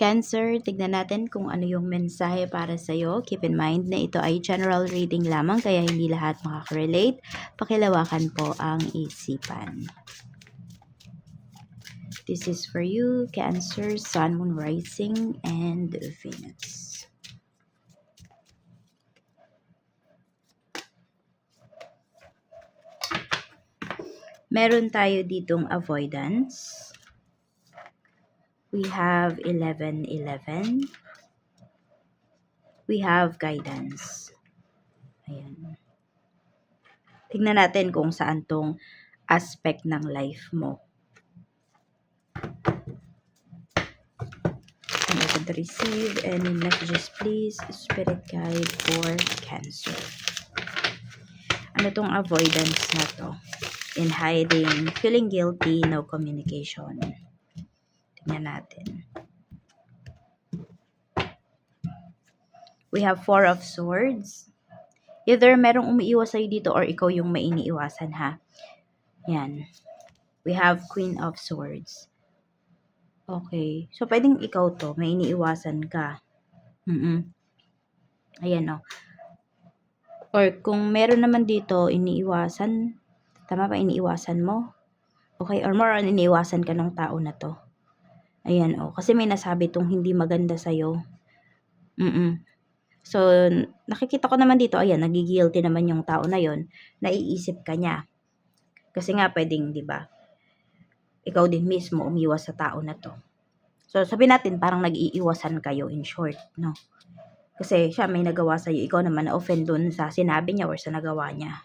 Cancer, tignan natin kung ano yung mensahe para sa'yo. Keep in mind na ito ay general reading lamang kaya hindi lahat makaka-relate. Pakilawakan po ang isipan. This is for you, Cancer, Sun, Moon, Rising, and Venus. Meron tayo ditong avoidance. We have 11-11. We have guidance. Ayan. Tingnan natin kung saan tong aspect ng life mo. I'm open to receive any messages, please. Spirit guide for Cancer. Ano tong avoidance na to? In hiding, feeling guilty, no communication. Tingnan natin. We have 4 of Swords. Either merong umiiwas sa'yo dito or ikaw yung may iniiwasan, ha? Yan. We have Queen of Swords. Okay. So, pwedeng ikaw to. May iniiwasan ka. Ayan, o. Or kung meron naman dito, iniiwasan. Tama ba? Iniiwasan mo? Okay. Or more on, iniiwasan ka ng tao na to. Ayan, o. Kasi may nasabi tong hindi maganda sa'yo. So, nakikita ko naman dito, ayan, nagigilty naman yung tao na yon, naiisip ka niya. Kasi nga, pwedeng, di ba, ikaw din mismo umiwas sa tao na to. So, sabihin natin, parang nag-iiwasan kayo in short, no? Kasi siya may nagawa sa'yo, ikaw naman na-offend dun sa sinabi niya or sa nagawa niya.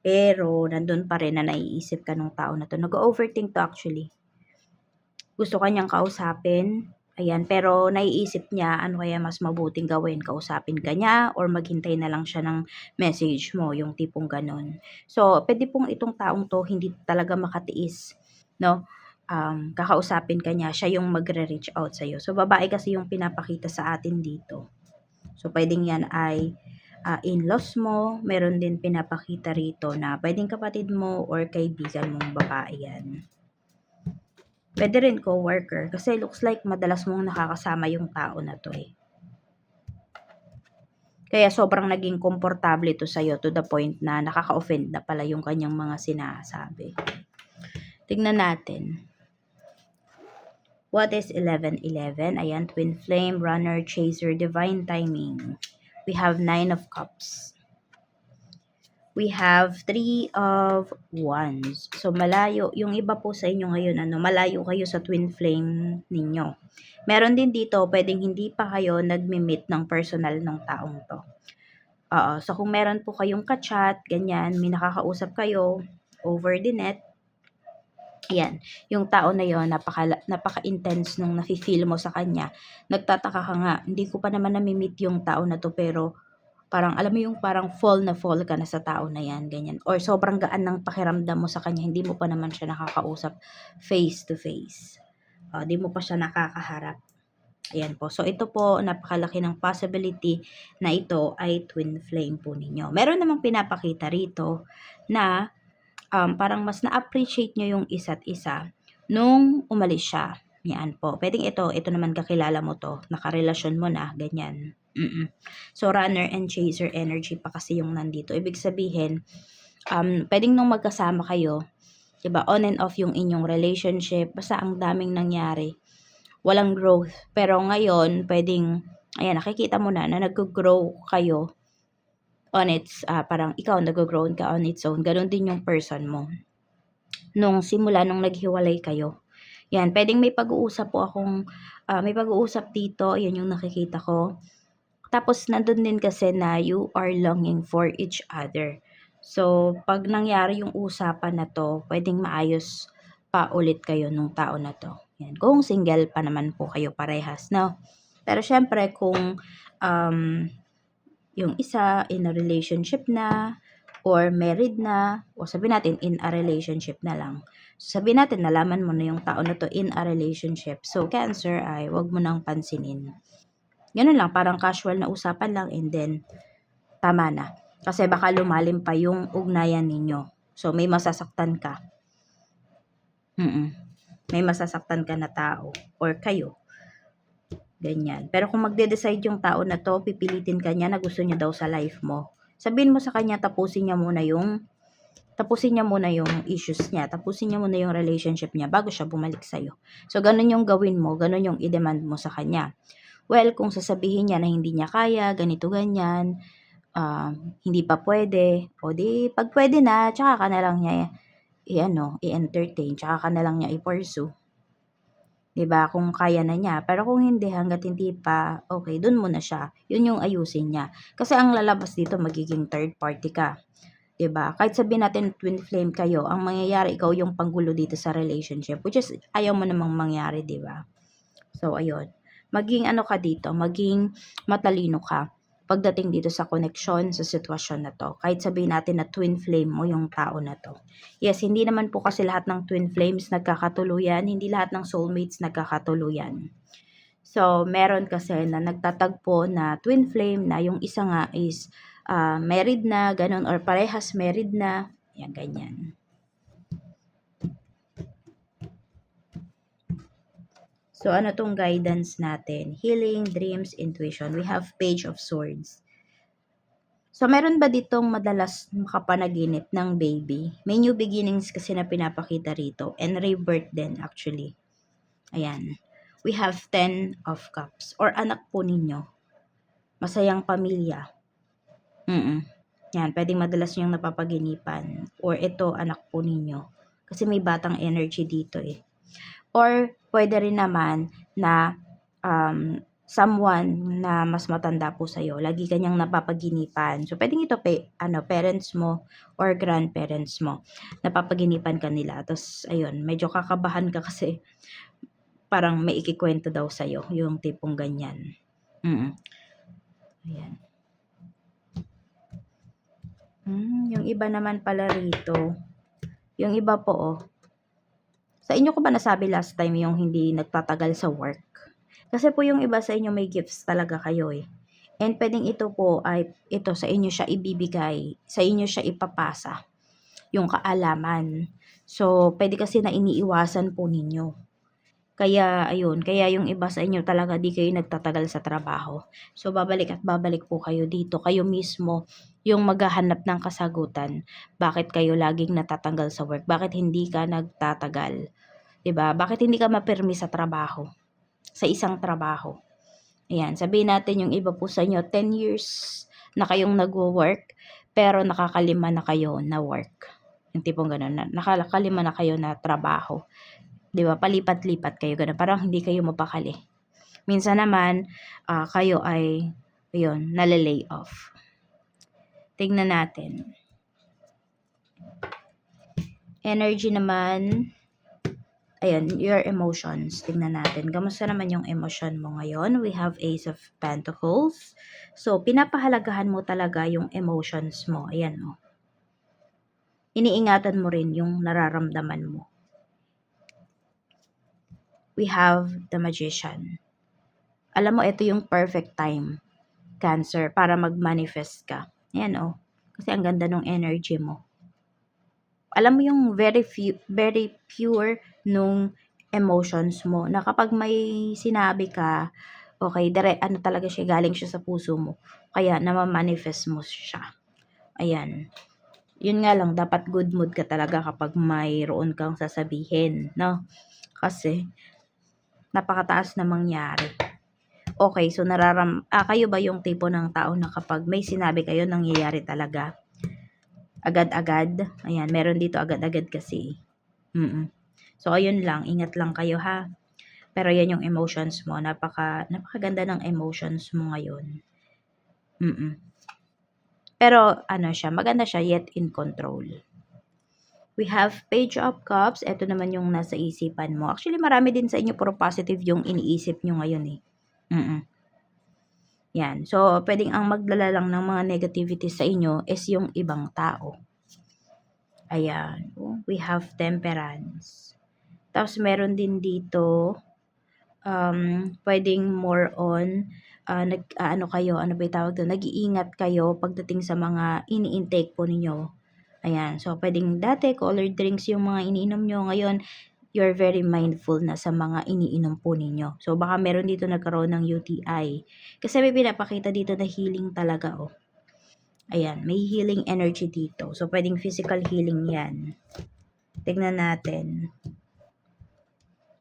Pero, nandun pa rin na naiisip ka ng tao na to. Nag-overthink to actually. Gusto ka niyang kausapin, ayan, pero naiisip niya ano kaya mas mabuting gawin, kausapin ka niya or maghintay na lang siya ng message mo, yung tipong ganon. So, pwede pong itong taong to hindi talaga makatiis, no? Kakausapin ka niya, siya yung magre-reach out sa'yo. So, babae kasi yung pinapakita sa atin dito. So, pwedeng yan ay in-laws mo, meron din pinapakita rito na pwedeng kapatid mo or kaibigan mong babae yan. Pwede rin co-worker kasi looks like madalas mong nakakasama yung tao na to eh. Kaya sobrang naging komportable ito sa'yo to the point na nakaka-offend na pala yung kanyang mga sinasabi. Tignan natin. What is 11-11? Ayan, Twin Flame, Runner, Chaser, Divine Timing. We have 9 of Cups. We have 3 of Wands. So, malayo. Yung iba po sa inyo ngayon, malayo kayo sa twin flame ninyo. Meron din dito, pwedeng hindi pa kayo nagmi-meet ng personal ng taong to. So, kung meron po kayong ka-chat, ganyan, may nakakausap kayo over the net, ayan, yung tao na yon napaka-intense nung nafe-feel mo sa kanya. Nagtataka ka nga, hindi ko pa naman nami-meet yung tao na to, pero parang alam mo yung parang fall ka na sa tao na yan, ganyan. Or sobrang gaan ng pakiramdam mo sa kanya, hindi mo pa naman siya nakakausap face to face. Di mo pa siya nakakaharap. Ayan po. So, ito po, napakalaki ng possibility na ito ay twin flame po ninyo. Meron namang pinapakita rito na parang mas na-appreciate nyo yung isa't isa nung umalis siya. Yan po. Pwedeng ito naman kakilala mo to, nakarelasyon mo na, ganyan. So, runner and chaser energy pa kasi yung nandito. Ibig sabihin, pwedeng nung magkasama kayo, diba, on and off yung inyong relationship, basta ang daming nangyari. Walang growth. Pero ngayon, pwedeng, ayan, nakikita mo na nag-grow kayo on its, parang ikaw nag-grow ka on its own. Ganon din yung person mo. Nung simula, nung naghiwalay kayo. Yan, pwedeng may pag-uusap po akong, may pag-uusap dito, yan yung nakikita ko. Tapos, nandun din kasi na you are longing for each other. So, pag nangyari yung usapan na to, pwedeng maayos pa ulit kayo nung tao na to. Yan. Kung single pa naman po kayo parehas, no? Pero syempre, kung yung isa in a relationship na, or married na, o sabihin natin in a relationship na lang. So, sabihin natin, nalaman mo na yung tao na to in a relationship. So, Cancer ay wag mo nang pansinin. Ganun lang, parang casual na usapan lang and then tama na. Kasi baka lumalim pa yung ugnayan ninyo. So, may masasaktan ka. May masasaktan ka na tao or kayo. Ganyan. Pero kung magde-decide yung tao na 'to, pipilitin ka niya na gusto niya daw sa life mo, sabihin mo sa kanya tapusin niya muna yung issues niya, tapusin niya muna yung relationship niya bago siya bumalik sa'yo. So, ganun yung gawin mo, ganun yung i-demand mo sa kanya. Well, kung sasabihin niya na hindi niya kaya, ganito, ganyan, hindi pa pwede, o di, pag pwede na, tsaka ka na lang niya i-entertain, tsaka ka na lang niya i-pursue. 'Di ba? Kung kaya na niya. Pero kung hindi, hangga't hindi pa, okay, dun muna siya. Yun yung ayusin niya. Kasi ang lalabas dito, magiging third party ka. 'Di ba? Kahit sabihin natin twin flame kayo, ang mangyayari ikaw yung panggulo dito sa relationship, which is ayaw mo namang mangyari, 'di ba? So, ayun. Maging ano ka dito, maging matalino ka pagdating dito sa koneksyon sa sitwasyon na to. Kahit sabihin natin na twin flame mo yung tao na to. Yes, hindi naman po kasi lahat ng twin flames nagkakatuluyan, hindi lahat ng soulmates nagkakatuluyan. So, meron kasi na nagtatagpo na twin flame na yung isa nga is married na, ganun, or parehas married na, yan, ganyan. So, ano tong guidance natin? Healing, dreams, intuition. We have Page of Swords. So, meron ba ditong madalas makapanaginip ng baby? May new beginnings kasi na pinapakita rito. And rebirth din, actually. Ayan. We have 10 of Cups. Or anak po ninyo. Masayang pamilya. Yan, pwedeng madalas yung napapaginipan. Or ito, anak po ninyo. Kasi may batang energy dito eh. Or pwede rin naman na someone na mas matanda po sa'yo, lagi kanyang napapaginipan. So, pwedeng ito parents mo or grandparents mo. Napapaginipan ka nila. Tapos, ayun, medyo kakabahan ka kasi parang may ikikwento daw sa'yo. Yung tipong ganyan. Ayan. Yung iba naman pala rito. Yung iba po, sa inyo ko ba nasabi last time yung hindi nagtatagal sa work? Kasi po yung iba sa inyo may gifts talaga kayo eh. And pwedeng ito po ay ito sa inyo siya ibibigay, sa inyo siya ipapasa, yung kaalaman. So, pwede kasi na iniiwasan po ninyo. Kaya ayun, kaya yung iba sa inyo talaga di kayo nagtatagal sa trabaho. So, babalik at babalik po kayo dito. Kayo mismo yung maghahanap ng kasagutan. Bakit kayo laging natatanggal sa work? Bakit hindi ka nagtatagal? 'Di ba? Bakit hindi ka mapirmi sa trabaho? Sa isang trabaho. Ayan, sabihin natin yung iba po sa inyo, 10 years na kayong nagwo-work, pero nakakalima na kayo na work. Yung tipong gano'n, nakakalima na kayo na trabaho. 'Di ba? Palipat-lipat kayo, gano'n. Parang hindi kayo mapakali. Minsan naman, kayo ay, ayun, nale-lay off. Tingnan natin. Energy naman, ayan, your emotions. Tingnan natin. Kamusta naman yung emotion mo ngayon? We have Ace of Pentacles. So, pinapahalagahan mo talaga yung emotions mo. Ayan, oh. Iniingatan mo rin yung nararamdaman mo. We have the Magician. Alam mo, ito yung perfect time, Cancer, para mag-manifest ka. Ayan, oh. Kasi ang ganda ng energy mo. Alam mo yung very pure nung emotions mo, na kapag may sinabi ka, okay, ano talaga siya, galing siya sa puso mo. Kaya nama-manifest mo siya. Ayan. Yun nga lang, dapat good mood ka talaga kapag mayroon kang sasabihin, no? Kasi, napakataas na mangyari. Okay, so kayo ba yung tipo ng tao na kapag may sinabi kayo, nangyayari talaga? Agad-agad? Ayan, meron dito agad-agad kasi. So, ayun lang, ingat lang kayo ha. Pero yan yung emotions mo, napakaganda ng emotions mo ngayon. Pero ano siya, maganda siya, yet in control. We have Page of Cups. Ito naman yung nasa isipan mo. Actually, marami din sa inyo puro positive yung iniisip nyo ngayon eh. Yan. So, pwedeng ang magdala lang ng mga negativity sa inyo is yung ibang tao. Ayan. We have Temperance. Tapos, meron din dito, pwedeng more on, ano ba yung tawag doon? Nag-iingat kayo pagdating sa mga ini-intake po ninyo. Ayan. So, pwedeng dati, colored drinks yung mga iniinom nyo. Ngayon, you're very mindful na sa mga iniinom po ninyo. So, baka meron dito nagkaroon ng UTI. Kasi may pinapakita dito na healing talaga, oh. Ayan, may healing energy dito. So, pwedeng physical healing yan. Tignan natin.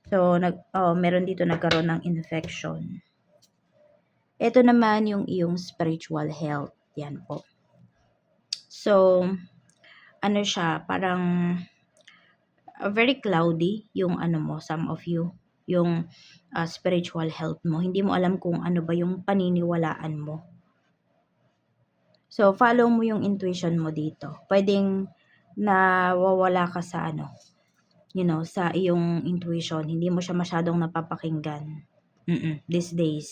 So, meron dito nagkaroon ng infection. Ito naman yung iyong spiritual health. Yan po. So, ano siya, parang very cloudy yung ano mo, some of you, yung spiritual health mo. Hindi mo alam kung ano ba yung paniniwalaan mo. So, follow mo yung intuition mo dito. Pwedeng nawawala ka sa ano, sa iyong intuition. Hindi mo siya masyadong napapakinggan. These days.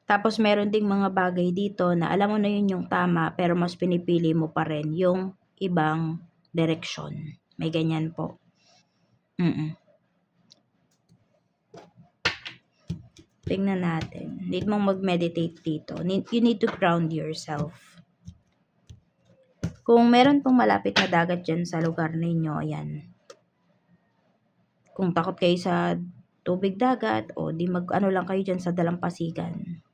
Tapos meron ding mga bagay dito na alam mo na yun yung tama pero mas pinipili mo pa rin yung ibang direksyon. May ganyan po. Tingnan natin. Need mong mag-meditate dito. You need to ground yourself. Kung meron pong malapit na dagat dyan sa lugar ninyo, ayan. Kung takot kayo sa tubig dagat, o di mag-ano lang kayo dyan sa dalampasigan.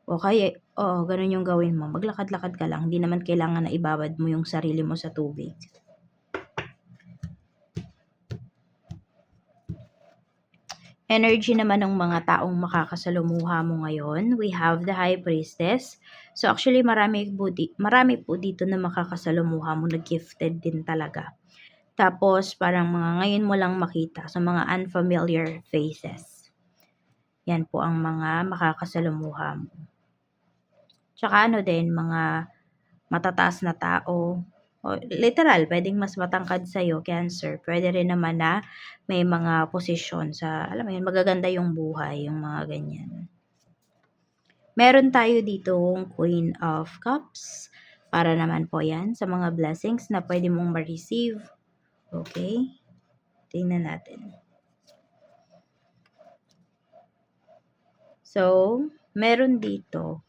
O kaya, ganun yung gawin mo. Maglakad-lakad ka lang. Hindi naman kailangan na ibabad mo yung sarili mo sa tubig. Energy naman ng mga taong makakasalumuha mo ngayon. We have the High Priestess. So actually marami po dito na makakasalumuha mo na gifted din talaga. Tapos parang mga ngayon mo lang makita sa mga unfamiliar faces. Yan po ang mga makakasalumuha mo. Tsaka din, mga matataas na tao. Literal, pwedeng mas matangkad sa'yo, Cancer. Pwede rin naman na may mga posisyon sa, alam mo yun, magaganda yung buhay, yung mga ganyan. Meron tayo ditong Queen of Cups. Para naman po yan sa mga blessings na pwede mong ma-receive. Okay? Tingnan natin. So, meron dito.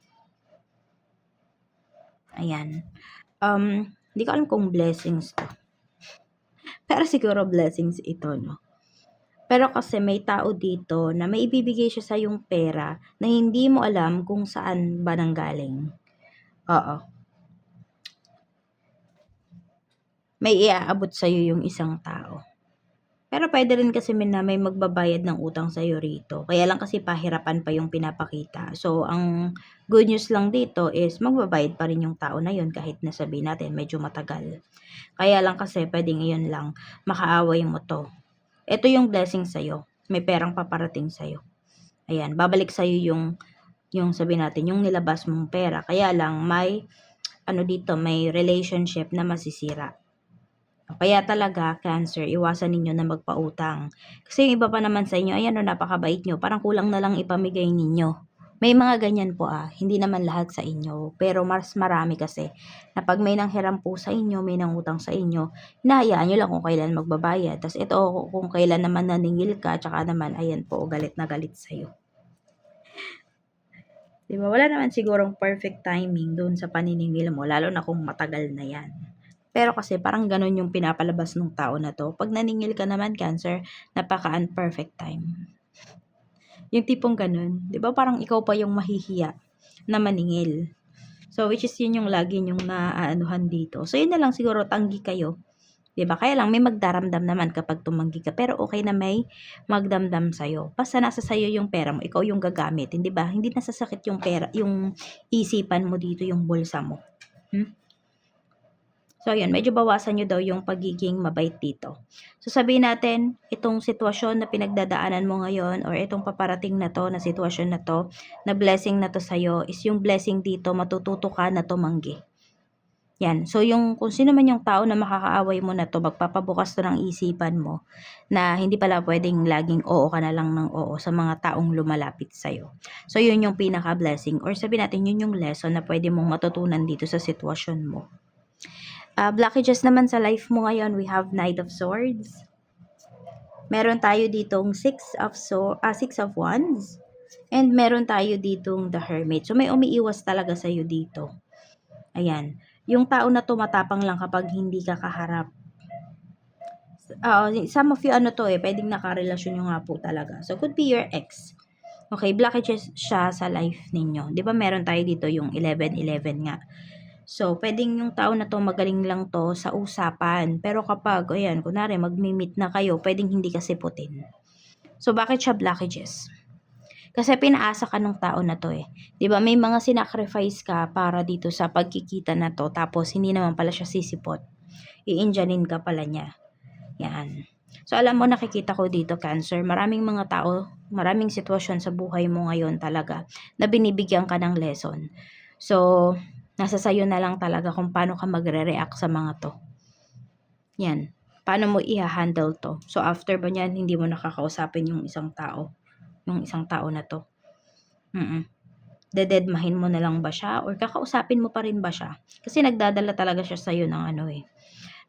Ayan. Hindi ko alam kung blessings to. Pero siguro blessings ito, no? Pero kasi may tao dito na may ibibigay siya sa yung pera na hindi mo alam kung saan ba nanggaling. Oo. May iaabot sa'yo yung isang tao. Pero pwede rin kasi na may magbabayad ng utang sa'yo rito. Kaya lang kasi pahirapan pa yung pinapakita. So, ang good news lang dito is magbabayad pa rin yung tao na yun kahit nasabihin natin medyo matagal. Kaya lang kasi pwede ngayon lang makaaway mo to. Ito yung blessing sa'yo. May perang paparating sa'yo. Ayan, babalik sa'yo yung sabihin natin, yung nilabas mong pera. Kaya lang may may relationship na masisira. Kaya talaga, Cancer, iwasan ninyo na magpautang. Kasi yung iba pa naman sa inyo, ayan napakabait nyo. Parang kulang na lang ipamigay ninyo. May mga ganyan po hindi naman lahat sa inyo. Pero mas marami kasi na pag may nanghiram po sa inyo, may nangutang sa inyo, hinahayaan nyo lang kung kailan magbabayad. Tapos ito, kung kailan naman naningil ka, tsaka naman, ayan po, galit na galit sa'yo. Diba? Wala naman sigurong perfect timing doon sa paniningil mo, lalo na kung matagal na yan. Pero kasi parang ganun yung pinapalabas ng tao na to. Pag naningil ka naman, Cancer, napaka-unperfect time. Yung tipong ganun. Di ba parang ikaw pa yung mahihiya na maningil. So, which is yun yung lagi yung naaanuhan dito. So, yun na lang siguro, tanggi kayo. Diba? Kaya lang may magdaramdam naman kapag tumanggi ka. Pero okay na may magdamdam sa'yo. Basta nasa sa'yo yung pera mo, ikaw yung gagamit. Hindi ba? Hindi nasasakit yung pera, yung isipan mo dito, yung bulsa mo. So, yun, medyo bawasan nyo daw yung pagiging mabait dito. So, sabihin natin, itong sitwasyon na pinagdadaanan mo ngayon or itong paparating na to, na sitwasyon na to, na blessing na to sa'yo, is yung blessing dito, matututo ka na tumanggi. Yan. So, kung sino man yung tao na makakaaway mo na to, magpapabukas to ng isipan mo na hindi pala pwedeng laging oo ka na lang ng oo sa mga taong lumalapit sa'yo. So, yun yung pinaka-blessing or sabihin natin, yun yung lesson na pwede mong matutunan dito sa sitwasyon mo. Blockages naman sa life mo ngayon, we have Knight of Swords. Meron tayo ditong Six of Wands. And meron tayo ditong The Hermit. So, may umiiwas talaga sa'yo dito. Ayan. Yung tao na tumatapang lang kapag hindi ka kaharap. some of you ano to pwedeng nakarelasyon nyo nga po talaga. So, could be your ex. Okay, blockages siya sa life ninyo. Di ba meron tayo dito yung 11-11 nga. So, pwedeng yung tao na to magaling lang to sa usapan. Pero kapag, ayan, kunwari magmi-meet na kayo, pwedeng hindi kasi putin. So, bakit siya blockages? Kasi pinaasa ka ng tao na to 'Di ba may mga sinacrifice ka para dito sa pagkikita na to tapos hindi naman pala siya sisipot. Iindiyanin ka pala niya. Yan. So alam mo nakikita ko dito Cancer, maraming mga tao, maraming sitwasyon sa buhay mo ngayon talaga na binibigyan ka ng lesson. So nasa sayo na lang talaga kung paano ka magre-react sa mga to. Yan. Paano mo i-handle to? So after ba niyan hindi mo nakakausapin yung isang tao na to. Dededmahin mo na lang ba siya or kakausapin mo pa rin ba siya? Kasi nagdadala talaga siya sa'yo ng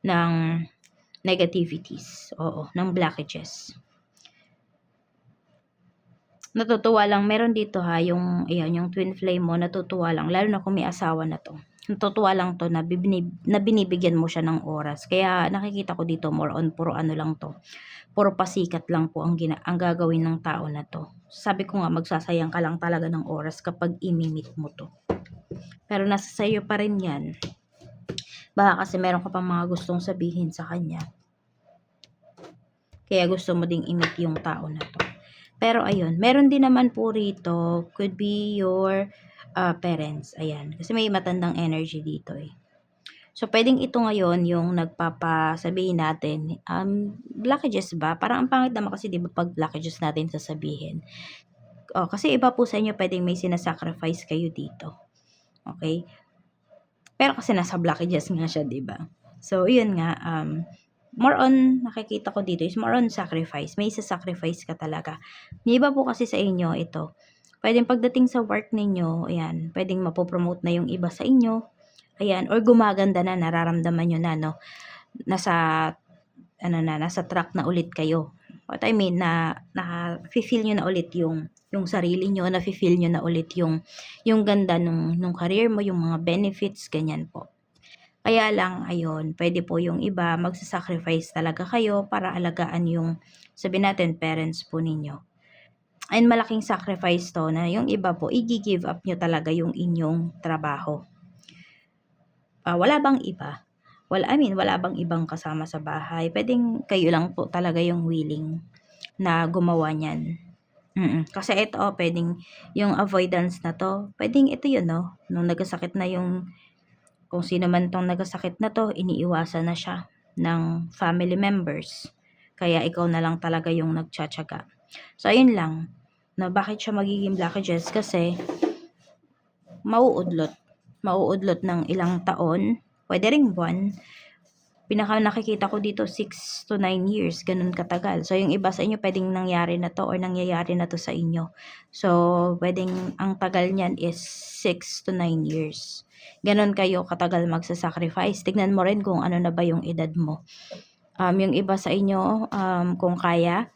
ng negativities. Oo, ng blockages. Natutuwa lang, meron dito yung twin flame mo, natutuwa lang, lalo na kung may asawa na to. Natutuwa lang to na binibigyan mo siya ng oras. Kaya nakikita ko dito more on puro ano lang to. Puro pasikat lang po ang gagawin ng tao na to. Sabi ko nga magsasayang ka lang talaga ng oras kapag imimit mo to. Pero nasa sayo pa rin yan. Baka kasi meron ka pang mga gustong sabihin sa kanya. Kaya gusto mo ding imit yung tao na to. Pero ayun, meron din naman po rito, could be your parents. Ayan, kasi may matandang energy dito So, pwedeng ito ngayon yung nagpapasabihin natin, blockages ba? Parang ang pangit naman kasi di ba pag blockages natin sasabihin. Kasi iba po sa inyo pwedeng may sinasacrifice kayo dito. Okay? Pero kasi nasa blockages nga siya, di ba? So, yun nga, more on, nakikita ko dito is more on sacrifice. May isa-sacrifice ka talaga. May iba po kasi sa inyo, ito. Pwedeng pagdating sa work ninyo, ayan, pwedeng mapopromote na yung iba sa inyo. Ayan, or gumaganda na, nararamdaman nyo na, no? Nasa track na ulit kayo. What I mean, na-feel nyo na ulit yung sarili nyo, na-feel nyo na ulit yung ganda nung career mo, yung mga benefits, ganyan po. Kaya lang, ayun, pwede po yung iba, magsasacrifice talaga kayo para alagaan yung, sabihin natin, parents po ninyo. And malaking sacrifice to na yung iba po, i-give up nyo talaga yung inyong trabaho. Wala bang iba? Wala bang ibang kasama sa bahay? Pwedeng kayo lang po talaga yung willing na gumawa niyan. Kasi ito, pwedeng yung avoidance na to, pwedeng ito yun, no? Nung nagkasakit na yung kung sino man tong nagkasakit na to, iniiwasan na siya ng family members. Kaya ikaw na lang talaga yung nagtsatsaga. So, ayun lang. Na bakit siya magiging blockages? Kasi, mauudlot ng ilang taon. Pwede ring buwan. Pinaka nakikita ko dito, 6 to 9 years. Ganun katagal. So, yung iba sa inyo, pwedeng nangyari na to or nangyayari na to sa inyo. So, pwedeng ang tagal niyan is 6 to 9 years. Ganon kayo katagal magsasacrifice. Tignan mo rin kung ano na ba yung edad mo. Yung iba sa inyo, kung kaya,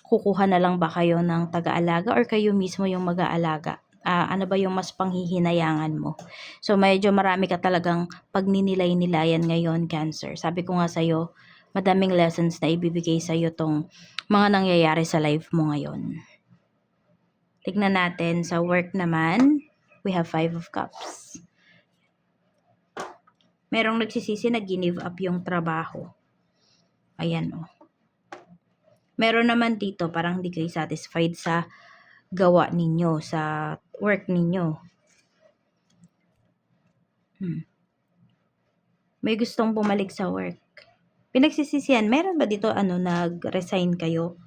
kukuha na lang ba kayo ng taga-alaga or kayo mismo yung mag-aalaga? Ano ba yung mas panghihinayangan mo? So, medyo marami ka talagang pagninilay-nilayan ngayon, Cancer. Sabi ko nga sa'yo, madaming lessons na ibibigay sa'yo tong mga nangyayari sa life mo ngayon. Tignan natin sa work naman, we have 5 of Cups. Merong nagsisisi na give up yung trabaho. Ayan Meron naman dito parang hindi kayo satisfied sa gawa ninyo, sa work ninyo. May gustong bumalik sa work. Pinagsisisihan, meron ba dito nag-resign kayo?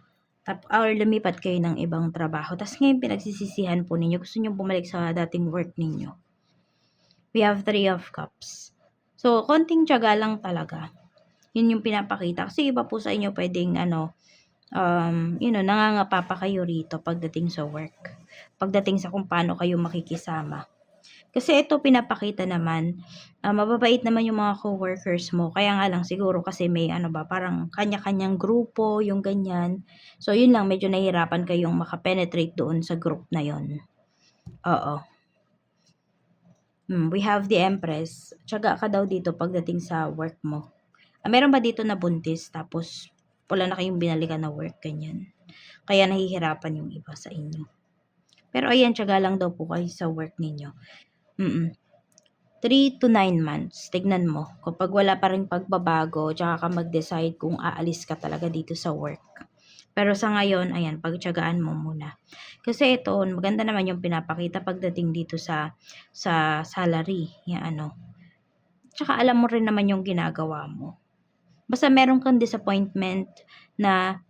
Or lumipat kayo ng ibang trabaho. Tapos ngayon pinagsisisihan po ninyo, gusto nyo bumalik sa dating work ninyo. We have 3 of Cups. So, konting tiyaga lang talaga. Yun yung pinapakita. Kasi iba po sa inyo pwedeng nangangapa pa kayo rito pagdating sa work. Pagdating sa kung paano kayo makikisama. Kasi ito pinapakita naman, mababait naman yung mga co-workers mo. Kaya nga lang siguro kasi may parang kanya-kanyang grupo, yung ganyan. So, yun lang, medyo nahihirapan kayong makapenetrate doon sa group na yun. Oo. We have the Empress. Tiyaga ka daw dito pagdating sa work mo. Meron ba dito na buntis tapos wala na kayong binalikan na work, ganyan? Kaya nahihirapan yung iba sa inyo. Pero ayan, tiyaga lang daw po kayo sa work ninyo. 3 to 9 months, tignan mo. Kapag wala pa ring pagbabago, tsaka ka mag-decide kung aalis ka talaga dito sa work. Pero sa ngayon, ayan, pagtiyagaan mo muna. Kasi ito, maganda naman yung pinapakita pagdating dito sa salary. Yan, ano. Tsaka alam mo rin naman yung ginagawa mo. Basta meron kang disappointments na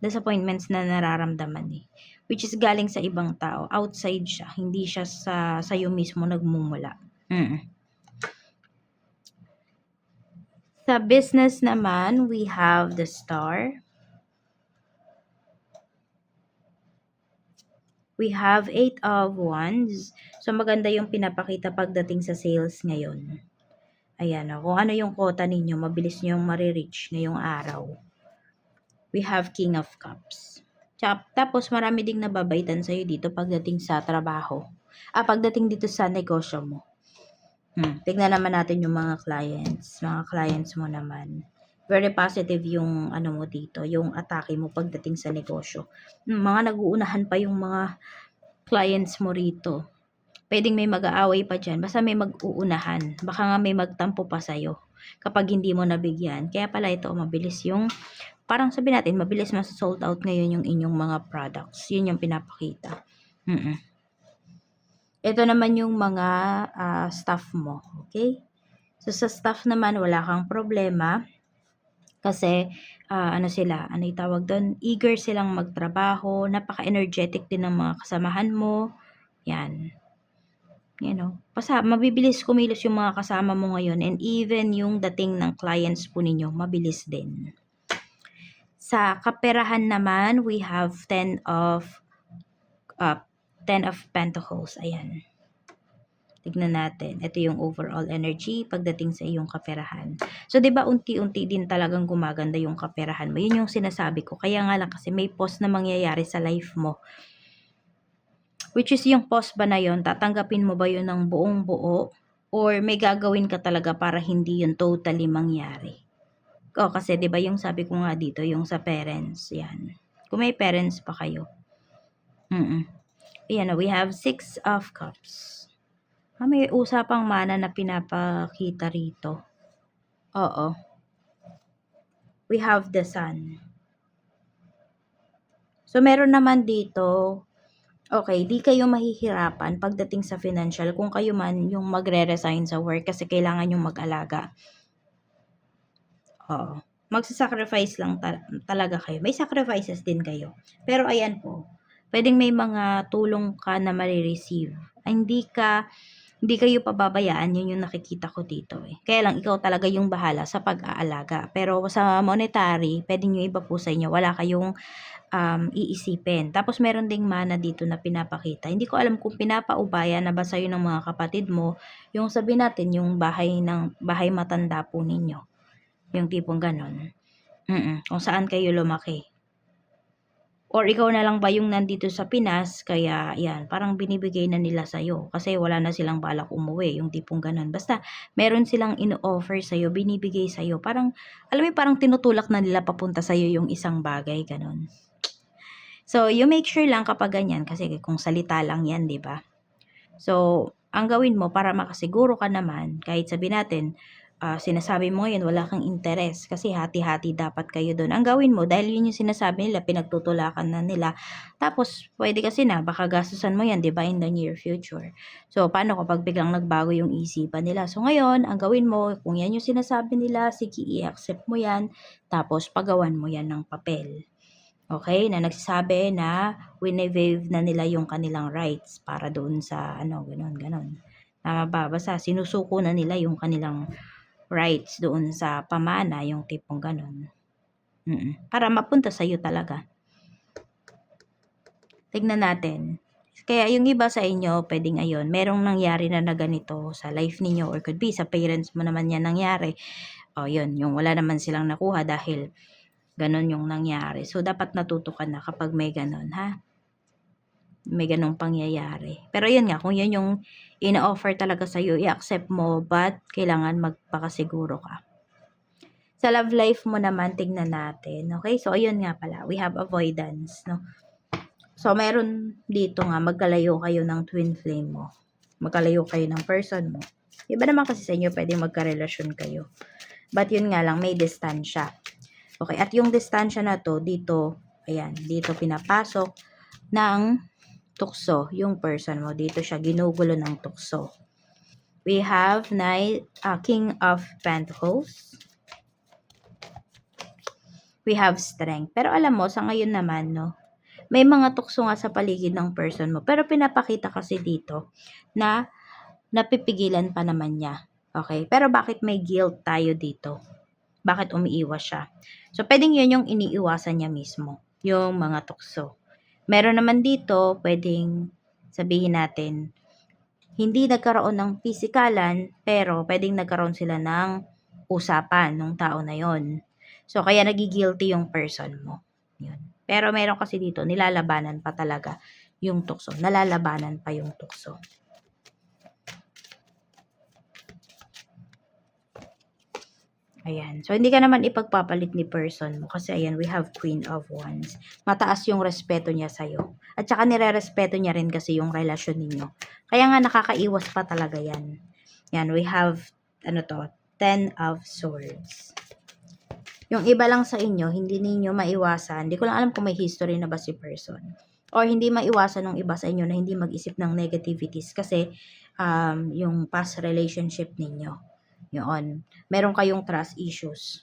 nararamdaman eh. Which is galing sa ibang tao. Outside siya. Hindi siya sa'yo mismo nagmumula. Sa business naman, we have the star. We have 8 of Wands. So, maganda yung pinapakita pagdating sa sales ngayon. Ayan, kung ano yung quota ninyo, mabilis nyo marireach ngayong araw. We have King of Cups. Tapos, marami ding nababaitan sa'yo dito pagdating sa trabaho. Pagdating dito sa negosyo mo. Tignan naman natin yung mga clients. Mga clients mo naman. Very positive yung ano mo dito, yung atake mo pagdating sa negosyo. Mga nag-uunahan pa yung mga clients mo rito. Pwedeng may mag-aaway pa dyan. Basta may mag-uunahan. Baka nga may magtampo pa sa'yo kapag hindi mo nabigyan. Kaya pala ito, mabilis yung, parang sabi natin, mabilis sold out ngayon yung inyong mga products. Yun yung pinapakita. Ito naman yung mga staff mo. Okay? So, sa staff naman, wala kang problema. Kasi, ano sila, ano yung tawag doon? Eager silang magtrabaho. Napaka-energetic din ng mga kasamahan mo. Yan. Basta mabibilis kumilos yung mga kasama mo ngayon and even yung dating ng clients po ninyo, mabilis din. Sa kaperahan naman, we have 10 of Pentacles. Ayan. Tignan natin. Ito yung overall energy pagdating sa iyong kaperahan. So, 'di ba unti-unti din talagang gumaganda yung kaperahan mo. Yun yung sinasabi ko. Kaya nga lang kasi may pause na mangyayari sa life mo. Which is yung pause ba na yun, tatanggapin mo ba yun ng buong buo? Or may gagawin ka talaga para hindi yun totally mangyari? Kasi 'di ba yung sabi ko nga dito, yung sa parents, yan. Kung may parents pa kayo. Ayan, we have 6 of Cups. May usapang mana na pinapakita rito. Oo. We have the Sun. So, meron naman dito, okay, di kayo mahihirapan pagdating sa financial kung kayo man yung magre-resign sa work kasi kailangan yung mag-alaga. Oo. Magsasacrifice lang talaga kayo. May sacrifices din kayo. Pero ayan po, pwedeng may mga tulong ka na marireceive. Hindi kayo pababayaan, yun yung nakikita ko dito eh. Kaya lang, ikaw talaga yung bahala sa pag-aalaga. Pero sa monetary, pwedeng yung iba po sa inyo, wala kayong iisipin. Tapos meron ding mana dito na pinapakita. Hindi ko alam kung pinapaubaya na ba sa'yo ng mga kapatid mo, yung sabi natin, yung bahay matanda po ninyo. Yung tipong ganon. Kung saan kayo lumaki. Or ikaw na lang ba yung nandito sa Pinas, kaya yan, parang binibigay na nila sa'yo. Kasi wala na silang balak umuwi, yung tipong ganun. Basta, meron silang in-offer sa'yo, binibigay sa'yo. Parang, alam mo, parang tinutulak na nila papunta sa'yo yung isang bagay, ganun. So, you make sure lang kapag ganyan, kasi kung salita lang yan, di ba? So, ang gawin mo para makasiguro ka naman, kahit sabi natin, sinasabi mo ngayon wala kang interes kasi hati-hati dapat kayo doon. Ang gawin mo, dahil yun yung sinasabi nila, pinagtutulakan na nila. Tapos, pwede kasi na, baka gastusan mo yan, di ba, in the near future. So, paano kapag biglang nagbago yung isipan nila? So, ngayon, ang gawin mo, kung yan yung sinasabi nila, sige, i-accept mo yan, tapos pagawan mo yan ng papel. Okay, na nagsasabi na wine-waive na nila yung kanilang rights para doon sa gano'n. Tama ba? Basta sinusuko na nila yung kanilang rights doon sa pamana, yung tipong gano'n. Para mapunta sa'yo talaga. Tignan natin. Kaya yung iba sa inyo, pwedeng ayun, merong nangyari na ganito sa life ninyo or could be sa parents mo naman yan nangyari. Yun, yung wala naman silang nakuha dahil ganon yung nangyari. So, dapat natuto ka na kapag may ganon, ha? May ganong pangyayari. Pero yun nga, kung yun yung ina-offer talaga sa'yo, i-accept mo, but kailangan magpakasiguro ka. Sa love life mo naman, tignan natin. Okay? So, ayun nga pala. We have avoidance, no? So, meron dito nga, magkalayo kayo ng twin flame mo. Magkalayo kayo ng person mo. Iba naman kasi sa inyo, pwedeng magkarelasyon kayo. But yun nga lang, may distansya. Okay, at yung distansya na to, dito, ayan, dito pinapasok ng tukso, yung person mo. Dito siya ginugulo ng tukso. We have King of Pentacles. We have Strength. Pero alam mo, sa ngayon naman, no, may mga tukso nga sa paligid ng person mo. Pero pinapakita kasi dito na napipigilan pa naman niya. Okay? Pero bakit may guilt tayo dito? Bakit umiiwas siya? So, pwedeng yun yung iniiwasan niya mismo. Yung mga tukso. Meron naman dito, pwedeng sabihin natin, hindi nagkaroon ng pisikalan, pero pwedeng nagkaroon sila ng usapan ng tao na yon. So, kaya nagigilty yung person mo. Yun. Pero meron kasi dito, nilalabanan pa talaga yung tukso. Nalalabanan pa yung tukso. Ayan. So, hindi ka naman ipagpapalit ni person mo. Kasi, ayan, we have Queen of Wands. Mataas yung respeto niya sa'yo. At saka, nire-respeto niya rin kasi yung relasyon ninyo. Kaya nga, nakakaiwas pa talaga yan. Yan, we have, Ten of Swords. Yung iba lang sa inyo, hindi ninyo maiwasan. Hindi ko lang alam kung may history na ba si person. Or hindi maiwasan ng iba sa inyo na hindi mag-isip ng negativities. Kasi, yung past relationship ninyo. Yun. Meron kayong trust issues.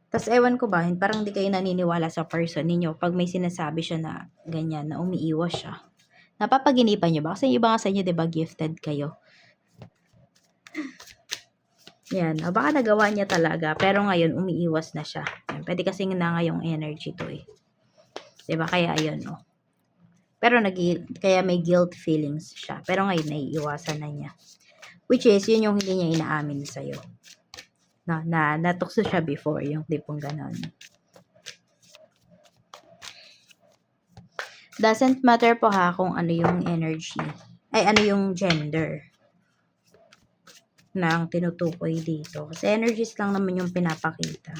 Tapos, ewan ko ba, parang hindi kayo naniniwala sa person ninyo pag may sinasabi siya na ganyan, na umiiwas siya. Napapaginipan nyo ba? Kasi yung iba nga sa inyo, diba, gifted kayo. Yan. O, baka nagawa niya talaga. Pero ngayon, umiiwas na siya. Yan. Pwede kasing na ngayong energy to eh. Diba? Kaya ayun, oh. Pero kaya may guilt feelings siya. Pero ngayon, naiiwasan na niya. Which is, yun yung hindi niya inaamin sa'yo. No, na natukso siya before. Yung tipong ganon. Doesn't matter po ha kung ano yung energy. Ay, ano yung gender na ang tinutukoy dito. Kasi energies lang naman yung pinapakita.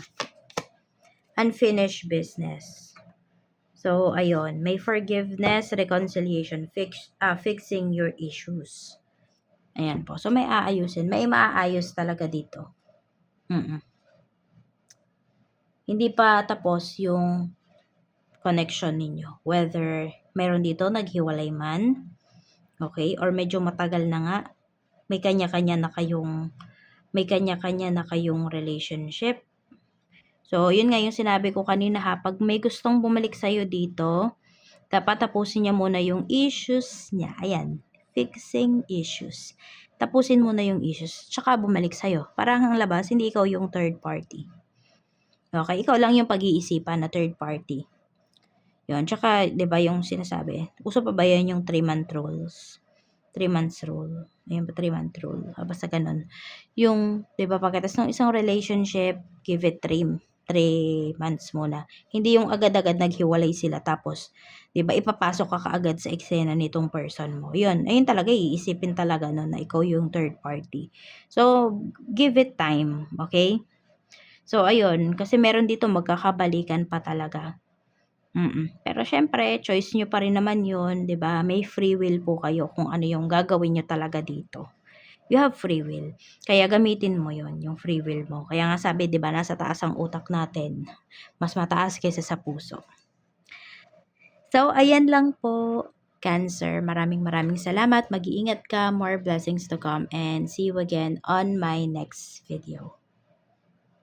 Unfinished business. So, ayun. May forgiveness, reconciliation, fixing your issues. Ayan po. So, may aayusin. May maaayos talaga dito. Hindi pa tapos yung connection ninyo. Whether meron dito naghiwalay man, okay, or medyo matagal na nga, may kanya-kanya na kayong relationship. So, yun nga yung sinabi ko kanina ha, pag may gustong bumalik sa'yo dito, dapat tapusin niya muna yung issues niya. Ayan, fixing issues. Tapusin muna yung issues, tsaka bumalik sa'yo. Para ang labas, hindi ikaw yung third party. Okay, ikaw lang yung pag-iisipan na third party. Yun, tsaka, di ba yung sinasabi, uso pa ba yan yung 3-month rules? 3 months rule. Ayun ba, 3-month rule. Basta ganun. Yung, di ba, pagkatas ng isang relationship, give it 3 months muna. Hindi yung agad-agad naghiwalay sila tapos, 'di ba, ipapasok ka kaagad sa eksena nitong person mo. 'Yun, ayun talaga iisipin talaga no na ikaw yung third party. So, give it time, okay? So, ayun, kasi meron dito magkakabalikan pa talaga. Pero syempre, choice nyo pa rin naman 'yun, 'di ba? May free will po kayo kung ano yung gagawin nyo talaga dito. You have free will. Kaya gamitin mo 'yon, yung free will mo. Kaya nga sabi, 'di ba, nasa taas ang utak natin. Mas mataas kaysa sa puso. So, ayan lang po, Cancer. Maraming salamat. Mag-iingat ka. More blessings to come and see you again on my next video.